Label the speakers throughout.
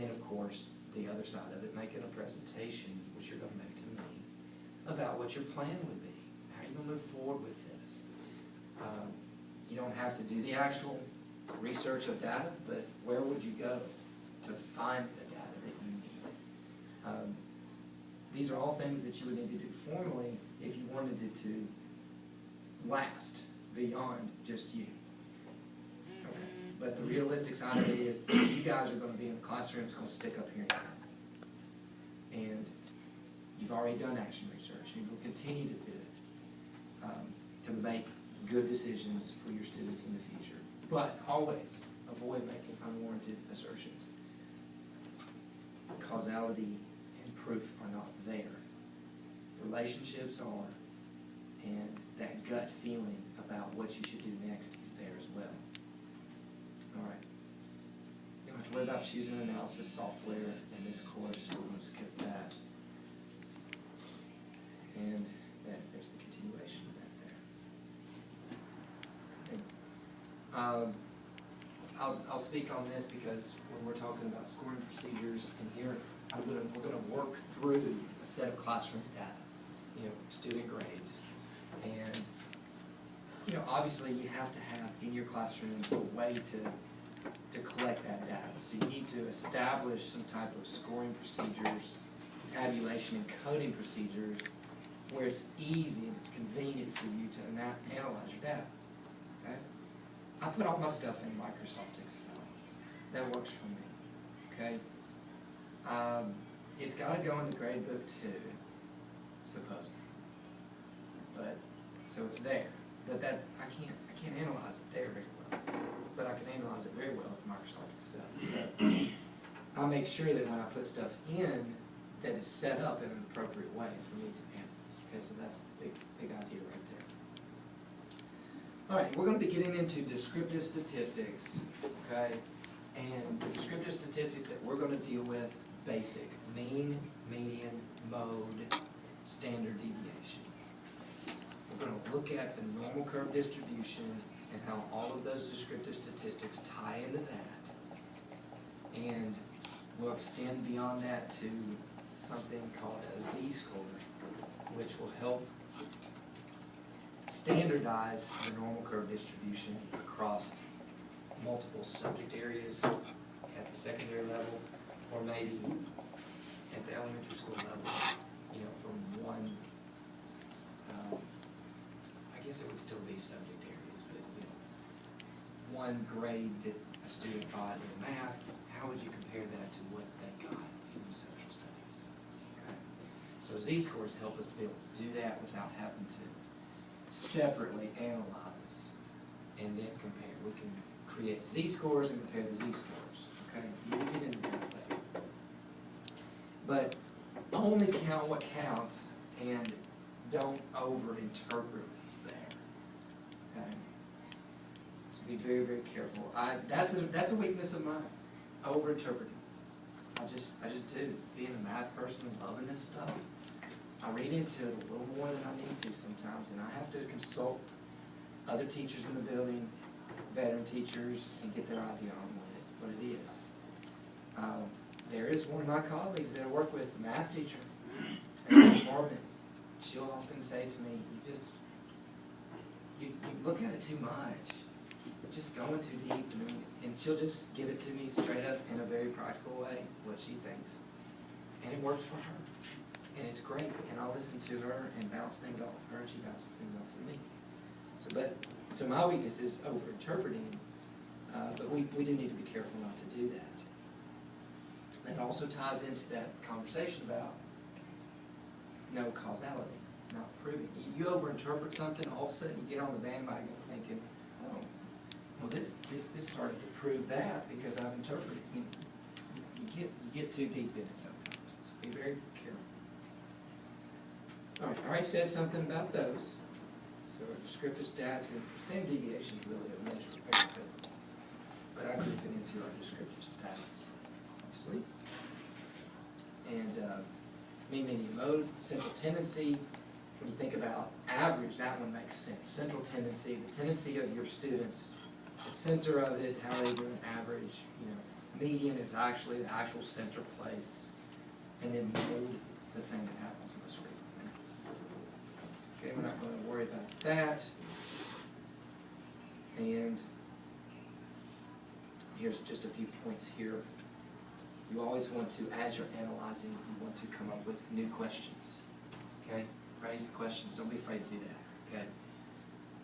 Speaker 1: then, of course, the other side of it, making a presentation, which you're going to make to me, about what your plan would be. How are you going to move forward with this? You don't have to do the actual research of data, but where would you go to find the data that you need? These are all things that you would need to do formally if you wanted it to last beyond just you. Okay. But the realistic side of it is, you guys are going to be in the classroom, it's going to stick up here and you've already done action research. You will continue to do it to make good decisions for your students in the future. But always avoid making unwarranted assertions. Causality and proof are not there. Relationships are, and that gut feeling about what you should do next is there as well. All right. You don't have to worry about choosing analysis software in this course. We're going to skip that. And there's the continuation of that there. Okay. I'll speak on this because when we're talking about scoring procedures in here, we're going to work through a set of classroom data, student grades. And, obviously you have to have in your classroom a way to collect that data. So you need to establish some type of scoring procedures, tabulation and coding procedures where it's easy and it's convenient for you to analyze your data. Okay? I put all my stuff in Microsoft Excel. That works for me. Okay? It's got to go in the gradebook too, supposedly. But so it's there. But that I can't analyze it there very well. But I can analyze it very well with Microsoft Excel. So I'll make sure that when I put stuff in, that it's set up in an appropriate way for me to analyze. Okay, so that's the big idea right there. All right, we're going to be getting into descriptive statistics, okay? And the descriptive statistics that we're going to deal with, basic, mean, median, mode, standard deviation. We're going to look at the normal curve distribution and how all of those descriptive statistics tie into that. And we'll extend beyond that to something called a z-score, which will help standardize the normal curve distribution across multiple subject areas at the secondary level, or maybe at the elementary school level, from one, I guess it would still be subject areas, but, one grade that a student got in math, how would you compare that to what they got in social studies? Okay. So z-scores help us to be able to do that without having to separately analyze and then compare. We can create z-scores and compare the z-scores. Okay, we'll get into that later. But only count what counts and don't over-interpret what's there. Okay, so be very, very careful. That's a weakness of mine. Over-interpreting. I just do. Being a math person and loving this stuff, I read into it a little more than I need to sometimes, and I have to consult other teachers in the building, veteran teachers, and get their idea on what it is. There is one of my colleagues that I work with, a math teacher, in the department. She'll often say to me, you look at it too much. You're just going too deep. And she'll just give it to me straight up in a very practical way, what she thinks. And it works for her. And it's great, and I'll listen to her and bounce things off of her, and she bounces things off of me. So my weakness is over-interpreting, but we do need to be careful not to do that. That also ties into that conversation about no causality, not proving. You over-interpret something, all of a sudden you get on the bandwagon thinking, oh, well this started to prove that because I've interpreted. You get too deep in it sometimes. So be very careful. All right, I already said something about those. So descriptive stats and standard deviation is really a measure of everything. But I group it into our descriptive stats, obviously. And mean, median, mode, central tendency. When you think about average, that one makes sense. Central tendency, the tendency of your students, the center of it, how they do an average, median is actually the actual center place, and then mode, the thing that happens most frequently. Okay, we're not going to worry about that. And here's just a few points here. You always want to, as you're analyzing, you want to come up with new questions. Okay? Raise the questions. Don't be afraid to do that.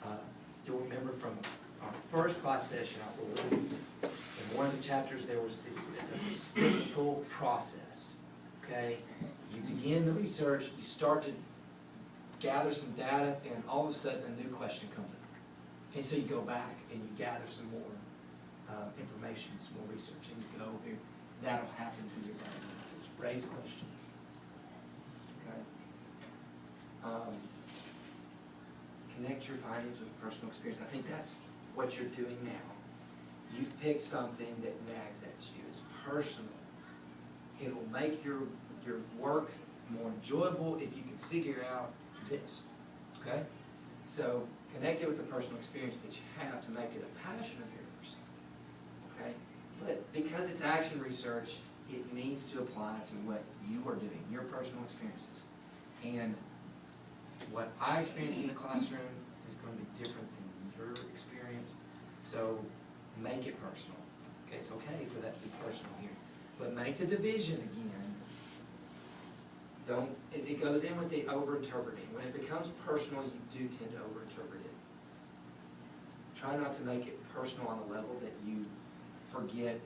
Speaker 1: Okay? You'll remember from our first class session, I believe, in one of the chapters there was, it's a cyclical process. Okay? You begin the research, you start to gather some data, and all of a sudden a new question comes up. And so you go back and you gather some more information, some more research, and you go here. That'll happen through your data analysis. Raise questions. Okay. Connect your findings with personal experience. I think that's what you're doing now. You've picked something that nags at you. It's personal. It'll make your work more enjoyable if you can figure out this. Okay? So connect it with the personal experience that you have to make it a passion of yours. Okay? But because it's action research, it needs to apply to what you are doing, your personal experiences. And what I experience in the classroom is going to be different than your experience. So make it personal. Okay, it's okay for that to be personal here. But make the division again. Don't, it goes in with the over-interpreting. When it becomes personal, you do tend to over-interpret it. Try not to make it personal on a level that you forget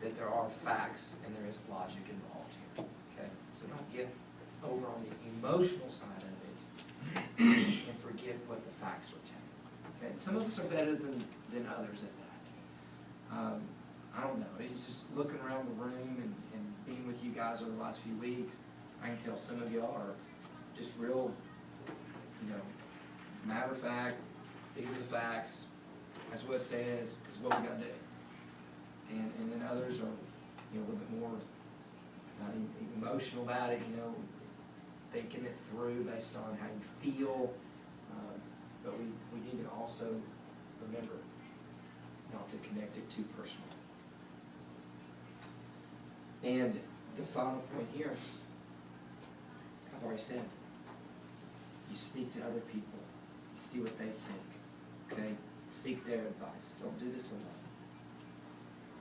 Speaker 1: that there are facts and there is logic involved here. Okay? So don't get over on the emotional side of it and forget what the facts are telling you. Okay? Some of us are better than others at that. I don't know. It's just looking around the room and being with you guys over the last few weeks, I can tell some of y'all are just real, matter of fact, these are the facts, that's what it says, this is what we got to do. And then others are, a little bit more emotional about it, thinking it through based on how you feel. But we need to also remember not to connect it too personal. And the final point here, I've already said, you speak to other people, you see what they think, okay? Seek their advice. Don't do this alone.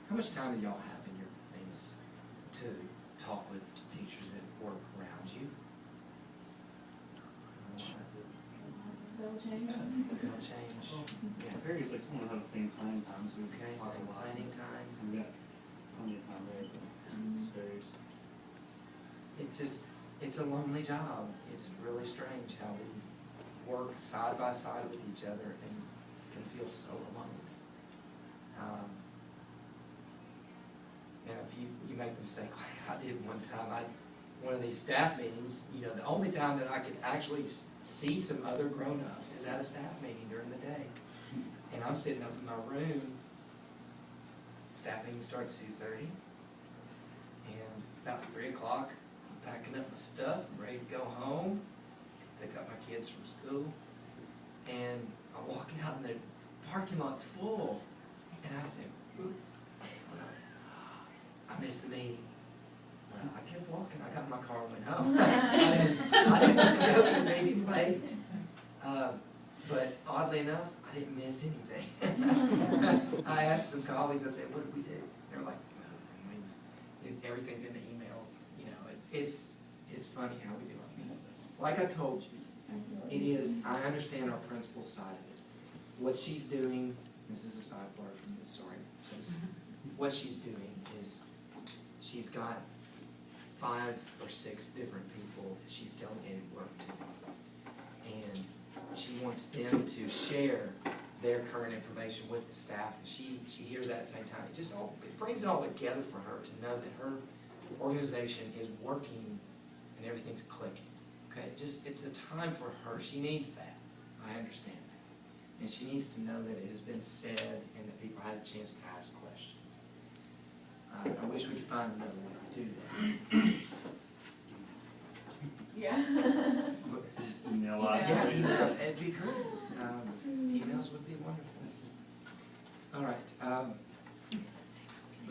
Speaker 1: How much time do y'all have in your things to talk with teachers that work around you?
Speaker 2: They'll change.
Speaker 1: They'll change.
Speaker 3: Yeah, varies, like someone have the same planning time, so we
Speaker 1: Okay,
Speaker 3: talk
Speaker 1: same
Speaker 3: a lot.
Speaker 1: planning time.
Speaker 3: We got plenty of time there, but it varies.
Speaker 1: It's a lonely job. It's really strange how we work side by side with each other and can feel so alone. If you make the mistake like I did one time, one of these staff meetings, the only time that I could actually see some other grown-ups is at a staff meeting during the day. And I'm sitting up in my room, staff meeting starts at 2:30, and about 3 o'clock, I'm packing up my stuff, I'm ready to go home, pick up my kids from school, and I walk out and the parking lot's full, and I said, oops, I missed the meeting. I kept walking, I got in my car and went home. I didn't go to the meeting late, but oddly enough, I didn't miss anything. I asked some colleagues, I said, what did we do? They were like, everything's in the email. It's funny how we do our meetings. Like I told you, it is, I understand our principal's side of it. What she's doing, this is a sidebar from this, sorry. What she's doing is she's got 5 or 6 different people that she's delegated work to. And she wants them to share their current information with the staff, and she hears that at the same time. It brings it all together for her to know that her organization is working and everything's clicking. Okay, it's a time for her. She needs that. I understand that. And she needs to know that it has been said and that people had a chance to ask questions. I wish we could find another way to do that.
Speaker 2: Yeah.
Speaker 3: Just email out.
Speaker 1: Yeah, email, it'd be great. Emails would be wonderful. All right.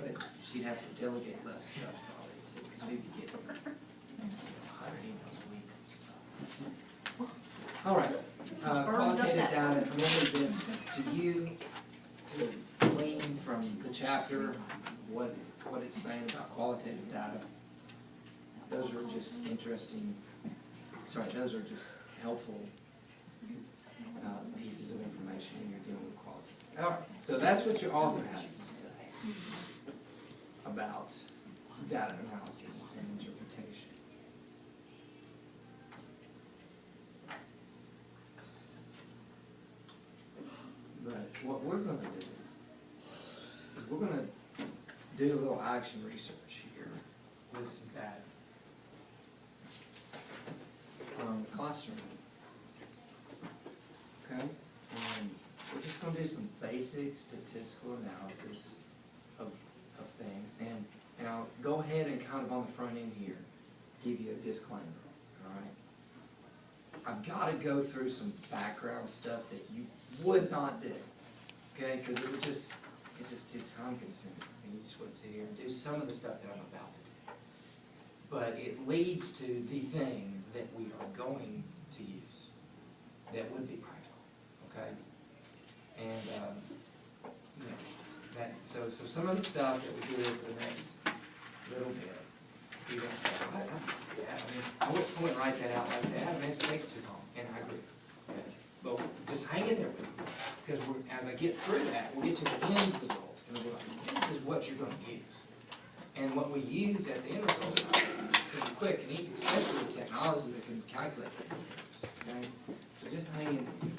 Speaker 1: but she'd have to delegate less stuff probably too, because we'd be getting 100 emails a week and stuff. All right, qualitative data, remember this to you, to glean from the chapter, what it's saying about qualitative data. Those are just interesting, those are just helpful pieces of information when you're dealing with quality. All right, so that's what your author has to say about data analysis and interpretation. But what we're going to do is we're going to do a little action research here with some data from the classroom. Okay? And we're just going to do some basic statistical analysis of things. And I'll go ahead and kind of on the front end here give you a disclaimer. All right? I've got to go through some background stuff that you would not do. Okay? Because it's just too time consuming. And you just wouldn't sit here and do some of the stuff that I'm about to do. But it leads to the thing that we are going to use that would be practical. Okay? And so some of the stuff that we do for the next little bit, you're going to say, I wouldn't write that out like that. I mean, it takes too long, and I agree. Okay? But just hang in there with me, because as I get through that, we'll get to the end result, and we'll be like, this is what you're going to use. And what we use at the end result is pretty quick and easy, especially with technology that can calculate these things. Okay? So just hang in there.